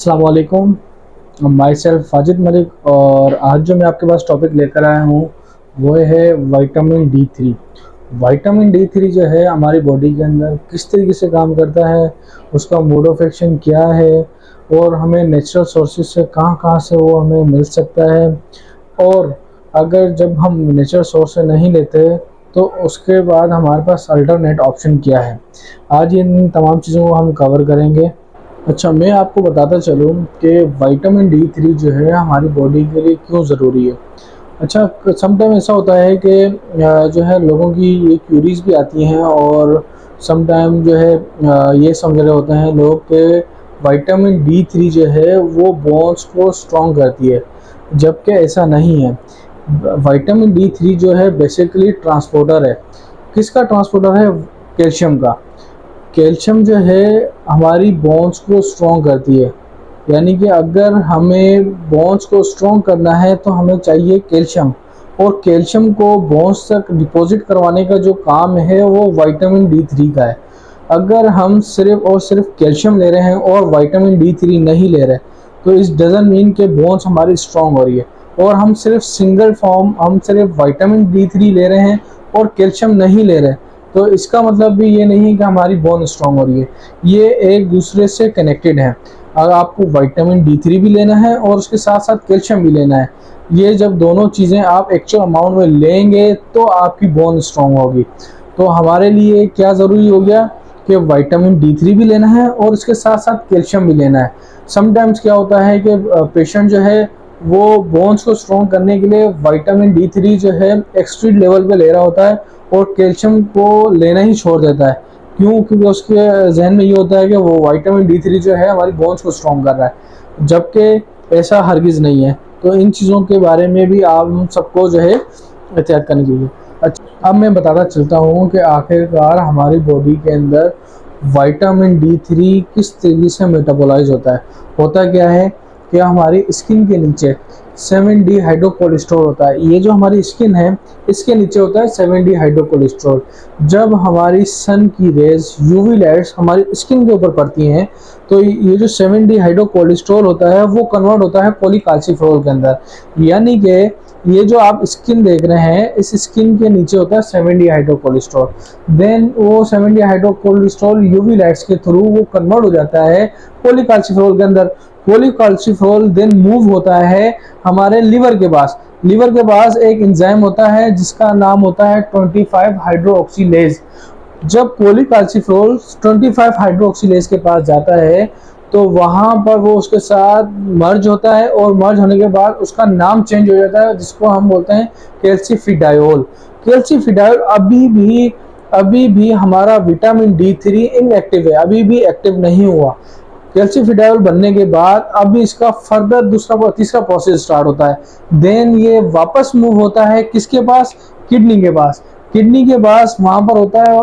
अस्सलाम वालेकुम। My self फाजिद Malik और आज जो मैं आपके पास टॉपिक लेकर आया हूँ वो है विटामिन D3। विटामिन D3 जो है हमारी बॉडी के अंदर किस तरीके से काम करता है, उसका मोड ऑफ एक्शन क्या है और हमें नेचुरल सोर्सेज से कहाँ कहाँ से वो हमें मिल सकता है। और अगर जब हम नेचुरल सोर्स से नहीं लेते तो उसके बाद हमारे पास अल्टरनेट ऑप्शन क्या है। आज इन तमाम चीज़ों को हम कवर करेंगे। अच्छा, मैं आपको बताता चलूँ कि विटामिन D3 जो है हमारी बॉडी के लिए क्यों ज़रूरी है। अच्छा, समटाइम ऐसा होता है कि जो है लोगों की ये क्यूरीज भी आती हैं और समटाइम जो है ये समझ रहे होते हैं लोग कि विटामिन D3 जो है वो बोन्स को स्ट्रॉन्ग करती है, जबकि ऐसा नहीं है। विटामिन D3 जो है बेसिकली ट्रांसपोर्टर है। किसका ट्रांसपोर्टर है? कैल्शियम का। कैल्शियम जो है हमारी बोन्स को स्ट्रॉन्ग करती है, यानी कि अगर हमें बोन्स को स्ट्रॉन्ग करना है तो हमें चाहिए कैल्शियम। और कैल्शियम को बोन्स तक डिपॉजिट करवाने का जो काम है वो विटामिन D3 का है। अगर हम सिर्फ और सिर्फ कैल्शियम ले रहे हैं और विटामिन D3 नहीं ले रहे तो इस डजन मीन के बोन्स हमारी स्ट्रॉन्ग हो रही है। और हम सिर्फ सिंगल फॉर्म, हम सिर्फ विटामिन D3 ले रहे हैं और कैल्शियम नहीं ले रहे, तो इसका मतलब भी ये नहीं है कि हमारी बोन स्ट्रांग हो रही है। ये एक दूसरे से कनेक्टेड है। अगर आपको विटामिन D3 भी लेना है और उसके साथ साथ कैल्शियम भी लेना है, ये जब दोनों चीज़ें आप एक्चुअल अमाउंट में लेंगे तो आपकी बोन स्ट्रांग होगी। तो हमारे लिए क्या ज़रूरी हो गया कि विटामिन D3 भी लेना है और उसके साथ साथ कैल्शियम भी लेना है। समटाइम्स क्या होता है कि पेशेंट जो है वो बोन्स को स्ट्रॉन्ग करने के लिए विटामिन D3 जो है एक्सट्रीम लेवल पे ले रहा होता है और कैल्शियम को लेना ही छोड़ देता है। क्यों? क्योंकि उसके जहन में ये होता है कि वो विटामिन D3 जो है हमारी बोन्स को स्ट्रॉन्ग कर रहा है, जबकि ऐसा हरगिज़ नहीं है। तो इन चीज़ों के बारे में भी आप हम सबको जो है एहतियात करनी चाहिए। अच्छा, अब मैं बताता चलता हूँ कि आखिरकार हमारी बॉडी के अंदर विटामिन D3 किस तरीके से मेटाबोलाइज होता है। होता क्या है कि हमारी स्किन के नीचे 7D हाइड्रोकोलेस्ट्रॉल होता है। ये जो हमारी स्किन है इसके नीचे होता है 7D हाइड्रोकोलेस्ट्रॉल। जब हमारी सन की रेज, यूवी लाइट्स हमारी स्किन के ऊपर पड़ती हैं तो ये जो 7D हाइड्रोकोलेस्ट्रॉल होता है वो कन्वर्ट होता है पॉलीकाल्सिफेरॉल के अंदर। यानी कि ये जो आप स्किन देख रहे हैं इस स्किन के नीचे होता है 7D हाइड्रोकोलेस्ट्रॉल। देन वो 7D हाइड्रोकोलेस्ट्रॉल यूवी लाइट्स के थ्रू वो कन्वर्ट हो जाता है पॉलीकाल्सिफेरॉल के अंदर। पॉलीकाल्सिफेरॉल देन मूव होता है हमारे लिवर के पास। लिवर के पास एक एंजाइम होता है जिसका नाम होता है 25 हाइड्रोक्सीलेज। जब पॉलीकाल्सिफेरॉल 25 हाइड्रोक्सीलेज के पास जाता है तो वहां पर वो उसके साथ मर्ज होता है और मर्ज होने के बाद उसका नाम चेंज हो जाता है जिसको हम बोलते हैं कैल्सीफिडायोल। कैल्सीफिडायोल अभी भी हमारा विटामिन D3 इनएक्टिव है, अभी भी एक्टिव नहीं हुआ। कैल्सीफिडायोल बनने के बाद अभी इसका फर्दर दूसरा तीसरा प्रोसेस स्टार्ट होता है। देन ये वापस मूव होता है किसके पास? किडनी के पास। किडनी के पास वहां पर होता है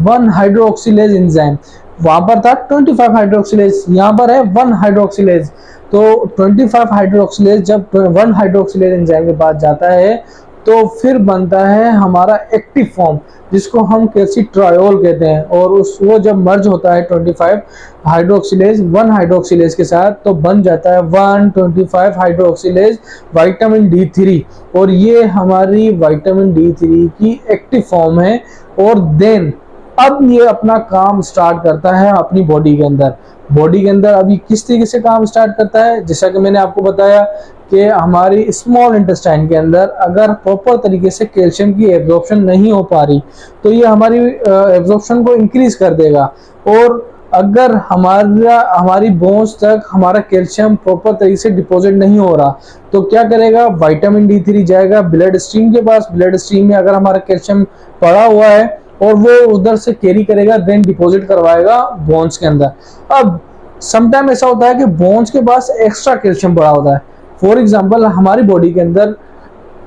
1 हाइड्रोक्सीलेज एंजाइम। वहां पर था 25 हाइड्रोक्सीलेज, यहाँ पर है 1 हाइड्रोक्सीलेज। तो 25 हाइड्रोक्सीलेज जब 1 हाइड्रोक्सीलेज एंजाइम के पास जाता है तो फिर बनता है हमारा एक्टिव फॉर्म जिसको हम कैल्सीट्रायोल कहते हैं। और उस वो जब मर्ज होता है 25 हाइड्रोक्सीलेज 1 हाइड्रोक्सीलेज के साथ तो बन जाता है 125 हाइड्रोक्सीलेज विटामिन D3। और ये हमारी विटामिन D3 की एक्टिव फॉर्म है। और देन अब ये अपना काम स्टार्ट करता है अपनी बॉडी के अंदर। बॉडी के अंदर अभी किस तरीके से काम स्टार्ट करता है, जैसा कि मैंने आपको बताया कि हमारी स्मॉल इंटेस्टाइन के अंदर अगर प्रॉपर तरीके से कैल्शियम की एब्जॉर्प्शन नहीं हो पा रही तो ये हमारी एब्जॉर्प्शन को इंक्रीज कर देगा। और अगर हमारी बोन्स तक हमारा कैल्शियम प्रॉपर तरीके से डिपॉजिट नहीं हो रहा तो क्या करेगा? विटामिन D3 जाएगा ब्लड स्ट्रीम के पास। ब्लड स्ट्रीम में अगर हमारा कैल्शियम पड़ा हुआ है और वो उधर से कैरी करेगा, देन डिपॉजिट करवाएगा बोन्स के अंदर। अब समटाइम ऐसा होता है कि बोन्स के पास एक्स्ट्रा कैल्शियम पड़ा होता है। फॉर एग्जांपल हमारी बॉडी के अंदर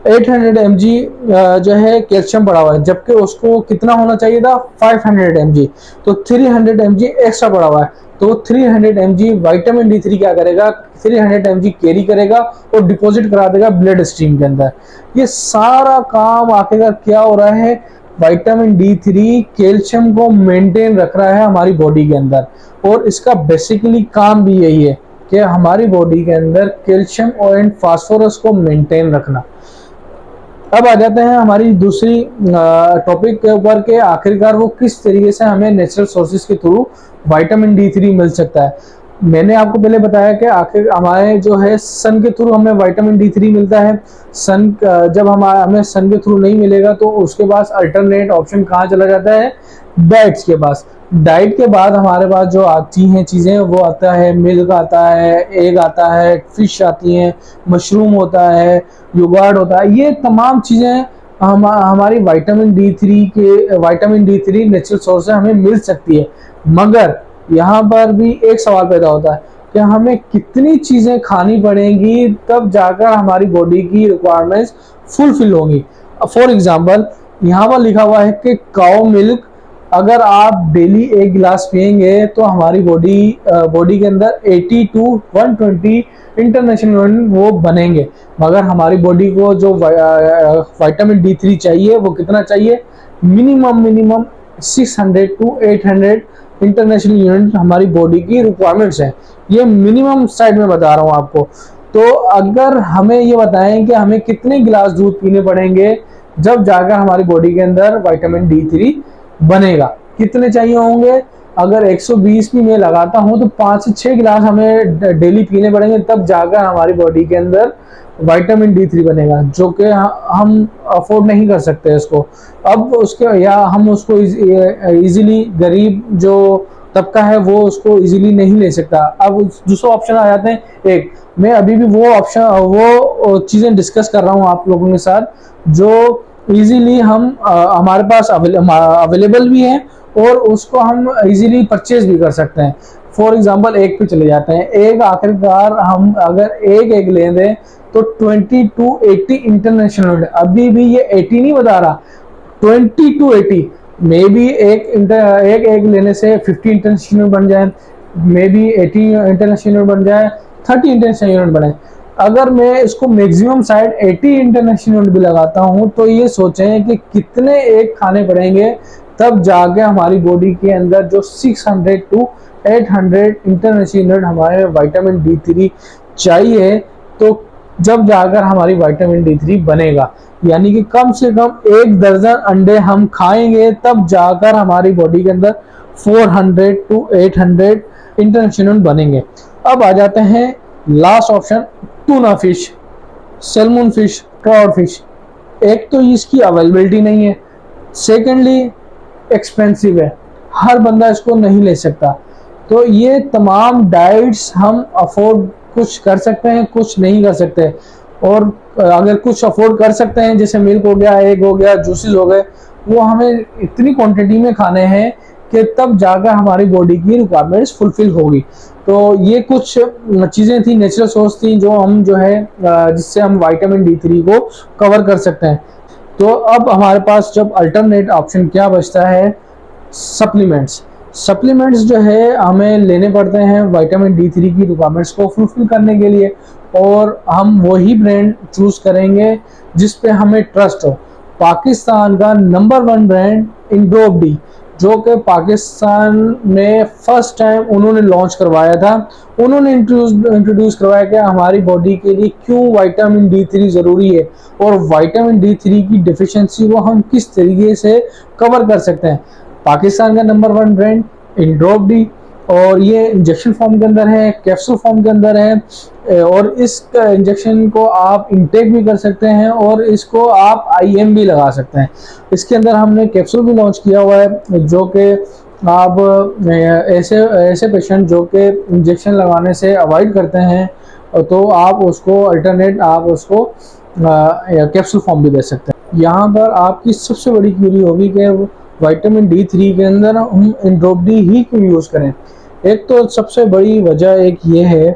800 mg जो है कैल्शियम पड़ा हुआ है, जबकि उसको कितना होना चाहिए था? 500 mg। तो 300 mg एक्स्ट्रा पड़ा हुआ है। तो 300 mg विटामिन D3 क्या करेगा? 300 mg कैरी करेगा और डिपॉजिट करा देगा ब्लड स्ट्रीम के अंदर। ये सारा काम आखिरकार क्या हो रहा है? विटामिन D3 कैल्शियम को मेंटेन रख रहा है हमारी बॉडी के अंदर और इसका बेसिकली काम भी यही है। कि हमारी बॉडी के अंदर कैल्शियम और एंड फास्फोरस को मेंटेन रखना। अब आ जाते हैं हमारी दूसरी टॉपिक के ऊपर के आखिरकार वो किस तरीके से हमें नेचुरल सोर्सेज के थ्रू विटामिन D3 मिल सकता है। मैंने आपको पहले बताया कि आखिर हमारे जो है सन के थ्रू हमें विटामिन D3 मिलता है। सन जब हमें सन के थ्रू नहीं मिलेगा तो उसके पास अल्टरनेट ऑप्शन कहाँ चला जाता है, डाइट्स के पास। डाइट के बाद हमारे पास जो आती हैं चीज़ें वो आता है मिल्क आता है, एग आता है, फिश आती हैं, मशरूम होता है, योगर्ट होता है। ये तमाम चीज़ें हमारी vitamin D three natural source से हमें मिल सकती है। मगर यहाँ पर भी एक सवाल पैदा होता है कि हमें कितनी चीज़ें खानी पड़ेंगी तब जाकर हमारी बॉडी की रिक्वायरमेंट्स फुलफिल होंगी। फॉर एग्जांपल यहाँ पर लिखा हुआ है कि काउ मिल्क अगर आप डेली एक गिलास पियेंगे तो हमारी बॉडी के अंदर 80 टू 120 इंटरनेशनल यूनिट वो बनेंगे। मगर हमारी बॉडी को जो विटामिन D3 चाहिए वो कितना चाहिए, मिनिमम 600 टू 800 इंटरनेशनल यूनिट हमारी बॉडी की रिक्वायरमेंट्स है। ये मिनिमम साइड में बता रहा हूँ आपको। तो अगर हमें ये बताएं कि हमें कितने गिलास दूध पीने पड़ेंगे जब जाकर हमारी बॉडी के अंदर विटामिन D3 बनेगा, कितने चाहिए होंगे। अगर 120 भी मैं लगाता हूं तो 5 से 6 गिलास हमें डेली पीने पड़ेंगे तब जाकर हमारी बॉडी के अंदर विटामिन D3 बनेगा, जो कि हम अफोर्ड नहीं कर सकते इसको। अब उसके या हम उसको इजीली गरीब जो तबका है वो उसको इजीली नहीं ले सकता। अब दूसरा ऑप्शन आ जाते हैं एक, मैं अभी भी वो चीज़ें डिस्कस कर रहा हूँ आप लोगों के साथ जो इजीली हमारे पास अवेलेबल भी है और उसको हम इजीली परचेज भी कर सकते हैं। फॉर एग्जांपल एग पे चले जाते हैं। एग आखिरकार हम अगर एग ले दें तो 20 टू 80 इंटरनेशनल, अभी भी ये 80 नहीं बता रहा, 20 टू 80 मे बी एक एग लेने से 50 इंटरनेशनल बन जाए, मे बी 80 इंटरनेशनल बन जाए, 30 इंटरनेशनल यूनिट बने। अगर मैं इसको मैक्सिमम साइड 80 इंटरनेशनल यूनिट भी लगाता हूं तो ये सोचें कि कितने एग खाने पड़ेंगे तब जाके हमारी बॉडी के अंदर जो 600 टू 800 इंटरनेशनल यूनिट हमारे विटामिन D3 चाहिए, तो जब जाकर हमारी विटामिन D3 बनेगा। यानी कि कम से कम 1 दर्जन अंडे हम खाएंगे तब जाकर हमारी बॉडी के अंदर 400 टू 800 इंटरनेशनल बनेंगे। अब आ जाते हैं last option, tuna fish, salmon fish, trout fish. एक तो इसकी अवेलेबिलिटी नहीं है, सेकेंडली एक्सपेंसिव है, हर बंदा इसको नहीं ले सकता। तो ये तमाम डाइट्स हम अफोर्ड कुछ कर सकते हैं, कुछ नहीं कर सकते। और अगर कुछ अफोर्ड कर सकते हैं जैसे मिल्क हो गया, एग हो गया, जूसेस हो गए, वो हमें इतनी क्वांटिटी में खाने हैं कि तब जाकर हमारी बॉडी की रिक्वायरमेंट्स फुलफिल होगी। तो ये कुछ चीज़ें थी, नेचुरल सोर्स थी जो हम जो है जिससे हम विटामिन D3 को कवर कर सकते हैं। तो अब हमारे पास जब अल्टरनेट ऑप्शन क्या बचता है, सप्लीमेंट्स। सप्लीमेंट्स जो है हमें लेने पड़ते हैं विटामिन D3 की रिक्वायरमेंट्स को फुलफिल करने के लिए, और हम वही ब्रांड चूज करेंगे जिस पे हमें ट्रस्ट हो। पाकिस्तान का नंबर 1 ब्रांड इंड्रोप-D, जो कि पाकिस्तान में फर्स्ट टाइम उन्होंने लॉन्च करवाया था। उन्होंने इंट्रोड्यूस करवाया कि हमारी बॉडी के लिए क्यों विटामिन D3 ज़रूरी है और विटामिन D3 की डिफिशियंसी को हम किस तरीके से कवर कर सकते हैं। पाकिस्तान का नंबर 1 ब्रांड इंड्रोप-D, और ये इंजेक्शन फॉर्म के अंदर है, कैप्सूल फॉर्म के अंदर है, और इस इंजेक्शन को आप इंटेक भी कर सकते हैं और इसको आप IM भी लगा सकते हैं। इसके अंदर हमने कैप्सूल भी लॉन्च किया हुआ है जो कि आप ऐसे पेशेंट जो कि इंजेक्शन लगाने से अवॉइड करते हैं तो आप उसको अल्टरनेट आप उसको कैप्सूल फॉर्म भी दे सकते हैं। यहाँ पर आपकी सबसे बड़ी क्यूरी होगी कि विटामिन D3 के अंदर हम इंड्रोप-D ही क्यों यूज़ करें। एक तो सबसे बड़ी वजह एक ये है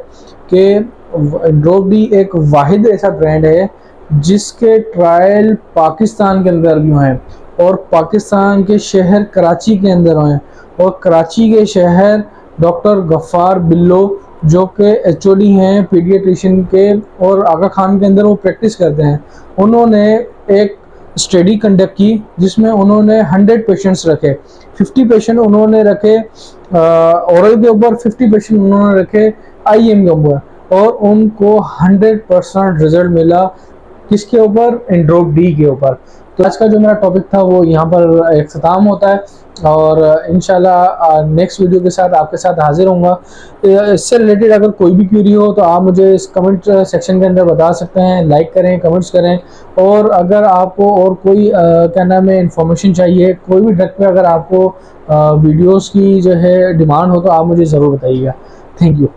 कि इंड्रोप-D एक वाहिद ऐसा ब्रांड है जिसके ट्रायल पाकिस्तान के अंदर भी हैं और पाकिस्तान के शहर कराची के अंदर हैं, और कराची के शहर डॉक्टर गफ्फार बिल्लो जो कि HOD हैं पीडियाट्रिशियन के और आगा खान के अंदर वो प्रैक्टिस करते हैं, उन्होंने एक स्टडी कंडक्ट की जिसमें उन्होंने 100 पेशेंट्स रखे। 50 पेशेंट उन्होंने रखे ओरल के ऊपर, 50 पेशेंट उन्होंने रखे IEM के ऊपर, और उनको 100% रिजल्ट मिला। किसके ऊपर? एंड्रोप डी के ऊपर। तो आज का जो मेरा टॉपिक था वो यहाँ पर इख्तिताम होता है, और इंशाल्लाह नेक्स्ट वीडियो के साथ आपके साथ हाजिर होऊंगा। इससे रिलेटेड अगर कोई भी क्यूरी हो तो आप मुझे इस कमेंट सेक्शन के अंदर बता सकते हैं। लाइक करें, कमेंट्स करें, और अगर आपको और कोई क्या नाम है इंफॉर्मेशन चाहिए, कोई भी ड्रग पे अगर आपको वीडियोस की जो है डिमांड हो तो आप मुझे ज़रूर बताइएगा। Thank you.